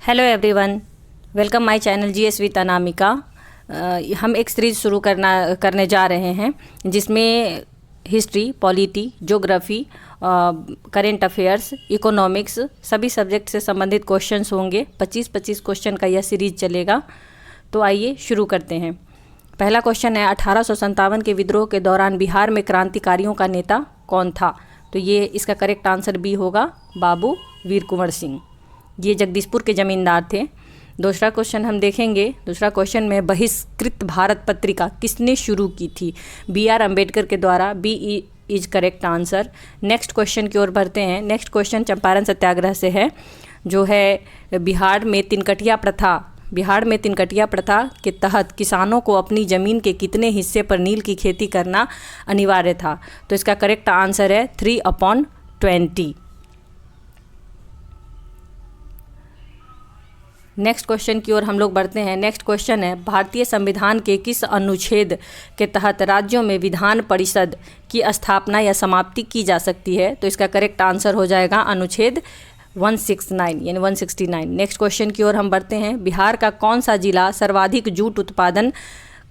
Hello everyone, welcome my channel GS with Anamika. हम एक series शुरू करने जा रहे हैं जिसमें history, polity, geography, current affairs, economics सभी सब्जेक्ट से संबंधित क्वेश्चंस होंगे। 25-25 क्वेश्चन का यह सीरीज चलेगा। तो आइए शुरू करते हैं। पहला क्वेश्चन है 1857 के विद्रोह के दौरान बिहार में क्रांतिकारियों का नेता कौन था? तो ये इसका करेक्ट आंसर बी होगा, बाबू वीर कुंवर सिंह। ये जगदीशपुर के जमींदार थे। दूसरा क्वेश्चन हम देखेंगे। दूसरा क्वेश्चन में बहिष्कृत भारत पत्रिका किसने शुरू की थी? B.R. अम्बेडकर के द्वारा। B is correct answer. Next question की ओर बढ़ते हैं। नेक्स्ट क्वेश्चन चंपारण सत्याग्रह से है, जो है बिहार में तिनकटिया प्रथा के तहत किसानों को अपनी ज़मीन के कितने हिस्से पर नील की खेती करना अनिवार्य था? तो इसका करेक्ट आंसर है 3/20। नेक्स्ट क्वेश्चन की ओर हम लोग बढ़ते हैं। नेक्स्ट क्वेश्चन है भारतीय संविधान के किस अनुच्छेद के तहत राज्यों में विधान परिषद की स्थापना या समाप्ति की जा सकती है? तो इसका करेक्ट आंसर हो जाएगा अनुच्छेद 169 यानी 169। नेक्स्ट क्वेश्चन की ओर हम बढ़ते हैं। बिहार का कौन सा जिला सर्वाधिक जूट उत्पादन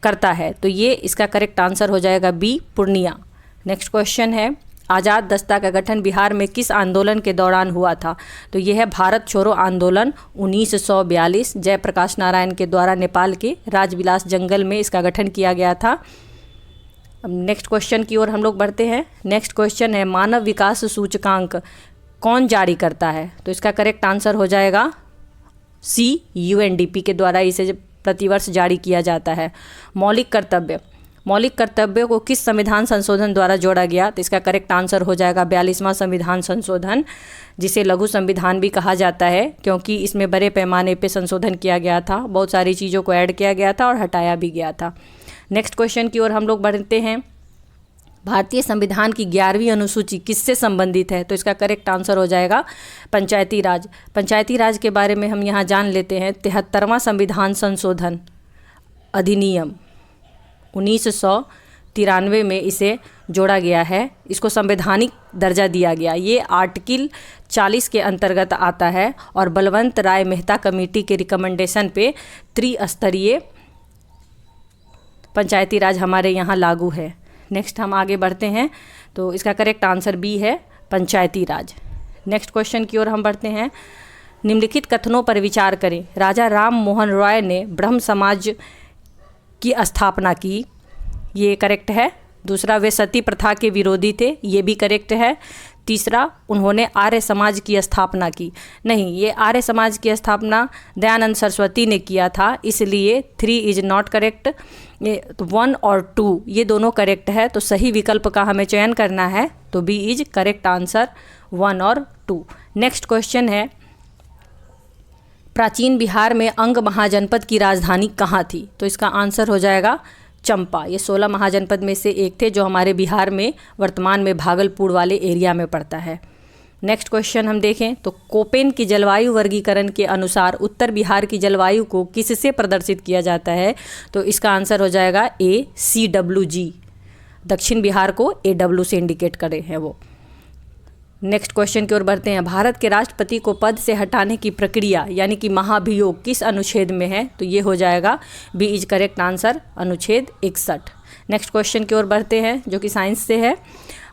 करता है? तो ये इसका करेक्ट आंसर हो जाएगा बी, पूर्णिया। नेक्स्ट क्वेश्चन है आज़ाद दस्ता का गठन बिहार में किस आंदोलन के दौरान हुआ था? तो यह है भारत छोड़ो आंदोलन 1942। जयप्रकाश नारायण के द्वारा नेपाल के राजविलास जंगल में इसका गठन किया गया था। अब नेक्स्ट क्वेश्चन की ओर हम लोग बढ़ते हैं। नेक्स्ट क्वेश्चन है मानव विकास सूचकांक कौन जारी करता है? तो इसका करेक्ट आंसर हो जाएगा सी, UNDP के द्वारा इसे प्रतिवर्ष जारी किया जाता है। मौलिक कर्तव्यों को किस संविधान संशोधन द्वारा जोड़ा गया? तो इसका करेक्ट आंसर हो जाएगा 42वां संविधान संशोधन, जिसे लघु संविधान भी कहा जाता है, क्योंकि इसमें बड़े पैमाने पे संशोधन किया गया था। बहुत सारी चीज़ों को ऐड किया गया था और हटाया भी गया था। नेक्स्ट क्वेश्चन की ओर हम लोग बढ़ते हैं। भारतीय संविधान की 11वीं अनुसूची किससे संबंधित है? तो इसका करेक्ट आंसर हो जाएगा पंचायती राज। पंचायती राज के बारे में हम यहाँ जान लेते हैं। 73वां संविधान संशोधन अधिनियम 1993 में इसे जोड़ा गया है। इसको संवैधानिक दर्जा दिया गया। ये आर्टिकल 40 के अंतर्गत आता है और बलवंत राय मेहता कमेटी के रिकमेंडेशन पे त्रिस्तरीय पंचायती राज हमारे यहाँ लागू है। नेक्स्ट हम आगे बढ़ते हैं। तो इसका करेक्ट आंसर बी है, पंचायती राज। नेक्स्ट क्वेश्चन की ओर हम बढ़ते हैं। निम्नलिखित कथनों पर विचार करें। राजा राम मोहन रॉय ने ब्रह्म समाज की स्थापना की, ये करेक्ट है। दूसरा, वे सती प्रथा के विरोधी थे, ये भी करेक्ट है। तीसरा, उन्होंने आर्य समाज की स्थापना की। नहीं, ये आर्य समाज की स्थापना दयानंद सरस्वती ने किया था, इसलिए 3 इज नॉट करेक्ट। 1 और 2 ये दोनों करेक्ट है, तो सही विकल्प का हमें चयन करना है। तो बी इज करेक्ट आंसर, 1 और 2। नेक्स्ट क्वेश्चन है प्राचीन बिहार में अंग महाजनपद की राजधानी कहाँ थी? तो इसका आंसर हो जाएगा चंपा। ये 16 महाजनपद में से एक थे, जो हमारे बिहार में वर्तमान में भागलपुर वाले एरिया में पड़ता है। नेक्स्ट क्वेश्चन हम देखें तो कोपेन की जलवायु वर्गीकरण के अनुसार उत्तर बिहार की जलवायु को किससे प्रदर्शित किया जाता है? तो इसका आंसर हो जाएगा ए, CWG। दक्षिण बिहार को AW से इंडिकेट करे हैं वो। नेक्स्ट क्वेश्चन की ओर बढ़ते हैं। भारत के राष्ट्रपति को पद से हटाने की प्रक्रिया यानी कि महाभियोग किस अनुच्छेद में है? तो ये हो जाएगा बी इज करेक्ट आंसर, अनुच्छेद 61। नेक्स्ट क्वेश्चन की ओर बढ़ते हैं, जो कि साइंस से है।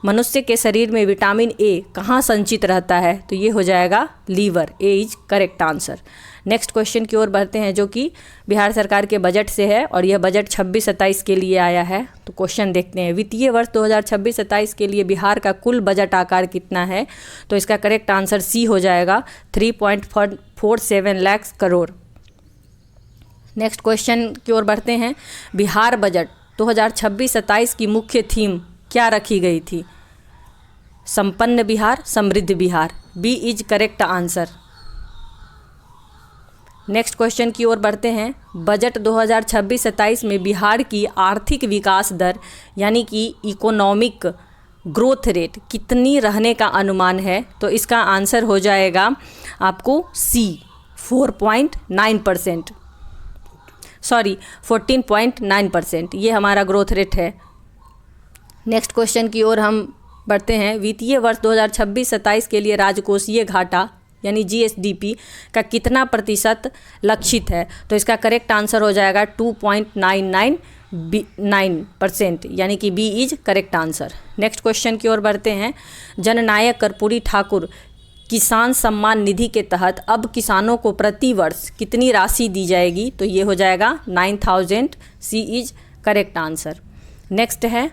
मनुष्य के शरीर में विटामिन ए कहाँ संचित रहता है? तो ये हो जाएगा liver, A is correct answer. Next question की ओर बढ़ते हैं, जो कि बिहार सरकार के बजट से है और यह बजट 26-27 के लिए आया है। तो क्वेश्चन देखते हैं। वित्तीय वर्ष 2026-27 के लिए बिहार का कुल बजट आकार कितना है? तो इसका करेक्ट आंसर सी हो जाएगा 3.47 लाख करोड़। नेक्स्ट क्वेश्चन की ओर बढ़ते हैं। बिहार बजट 2026-27 की मुख्य थीम क्या रखी गई थी? संपन्न बिहार, समृद्ध Bihar. B is correct answer. Next question की ओर बढ़ते हैं। बजट 2026-27 में बिहार की आर्थिक विकास दर यानी कि इकोनॉमिक ग्रोथ रेट कितनी रहने का अनुमान है? तो इसका आंसर हो जाएगा आपको सी, 4.9%, सॉरी 14.9%। ये हमारा ग्रोथ रेट है। नेक्स्ट क्वेश्चन की ओर हम बढ़ते हैं। वित्तीय वर्ष 2026-27 के लिए राजकोषीय घाटा यानी GSDP का कितना प्रतिशत लक्षित है? तो इसका करेक्ट आंसर हो जाएगा 2.99%, यानी कि B is correct answer. Next question की ओर बढ़ते हैं। जननायक कर्पूरी ठाकुर किसान सम्मान निधि के तहत अब किसानों को प्रति वर्ष कितनी राशि दी जाएगी? तो ये हो जाएगा 9,000, सी इज करेक्ट आंसर। नेक्स्ट है,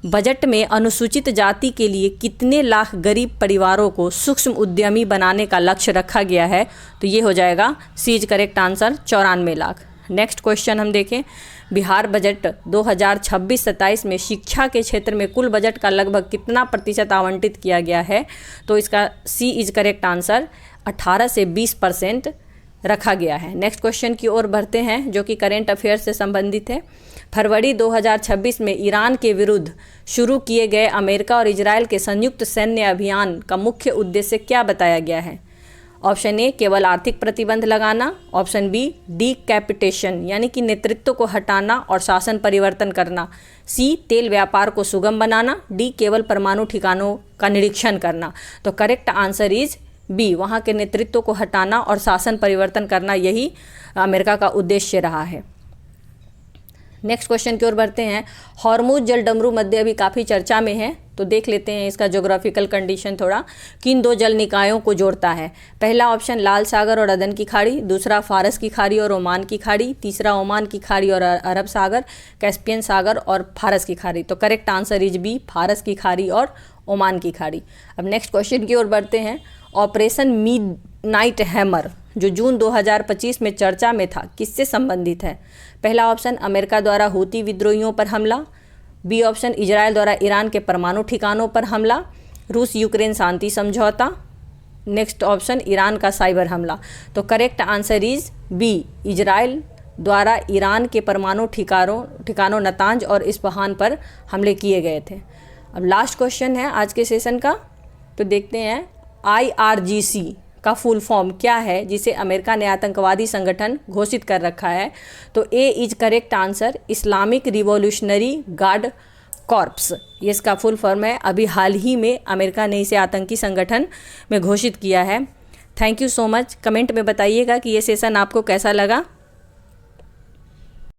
बजट में अनुसूचित जाति के लिए कितने लाख गरीब परिवारों को सूक्ष्म उद्यमी बनाने का लक्ष्य रखा गया है? तो ये हो जाएगा C is correct answer 94 lakh. Next question हम देखें, बिहार बजट 2026-27 में शिक्षा के क्षेत्र में कुल बजट का लगभग कितना प्रतिशत आवंटित किया गया है? तो इसका सी इज करेक्ट आंसर 18 से 20% रखा गया है। नेक्स्ट क्वेश्चन की ओर बढ़ते हैं जो कि करेंट अफेयर से संबंधित है। फरवरी 2026 में ईरान के विरुद्ध शुरू किए गए अमेरिका और इजरायल के संयुक्त सैन्य अभियान का मुख्य उद्देश्य क्या बताया गया है? ऑप्शन ए केवल आर्थिक प्रतिबंध लगाना, ऑप्शन बी डीकैपिटेशन यानी कि नेतृत्व को हटाना और शासन परिवर्तन करना, सी तेल व्यापार को सुगम बनाना, डी केवल परमाणु ठिकानों का निरीक्षण करना। तो करेक्ट आंसर इज बी, वहाँ के नेतृत्व को हटाना और शासन परिवर्तन करना, यही अमेरिका का उद्देश्य रहा है। नेक्स्ट क्वेश्चन की ओर बढ़ते हैं। हॉर्मुज जलडमरू मध्य अभी काफ़ी चर्चा में है, तो देख लेते हैं इसका ज्योग्राफिकल कंडीशन थोड़ा। किन दो जल निकायों को जोड़ता है? पहला ऑप्शन लाल सागर और अदन की खाड़ी, दूसरा फारस की खाड़ी और ओमान की खाड़ी, तीसरा ओमान की खाड़ी और अरब सागर, कैस्पियन सागर और फारस की खाड़ी। तो करेक्ट आंसर इज बी, फारस की खाड़ी और ओमान की खाड़ी। अब नेक्स्ट क्वेश्चन की ओर बढ़ते हैं। ऑपरेशन मिडनाइट हैमर जो जून 2025 में चर्चा में था, किससे संबंधित है? पहला ऑप्शन अमेरिका द्वारा हूती विद्रोहियों पर हमला, बी ऑप्शन इजरायल द्वारा ईरान के परमाणु ठिकानों पर हमला, रूस यूक्रेन शांति समझौता, नेक्स्ट ऑप्शन ईरान का साइबर हमला। तो correct answer is B, Israel द्वारा ईरान के परमाणु ठिकानों नतांज और इस्फहान पर हमले किए गए थे। अब लास्ट क्वेश्चन है आज के सेशन का, तो देखते हैं IRGC का फुल फॉर्म क्या है जिसे अमेरिका ने आतंकवादी संगठन घोषित कर रखा है? तो A is correct answer, Islamic revolutionary guard corps, ये इसका फुल फॉर्म है। अभी हाल ही में अमेरिका ने इसे आतंकी संगठन में घोषित किया है। Thank you so much. Comment में बताइएगा कि ये सेशन आपको कैसा लगा।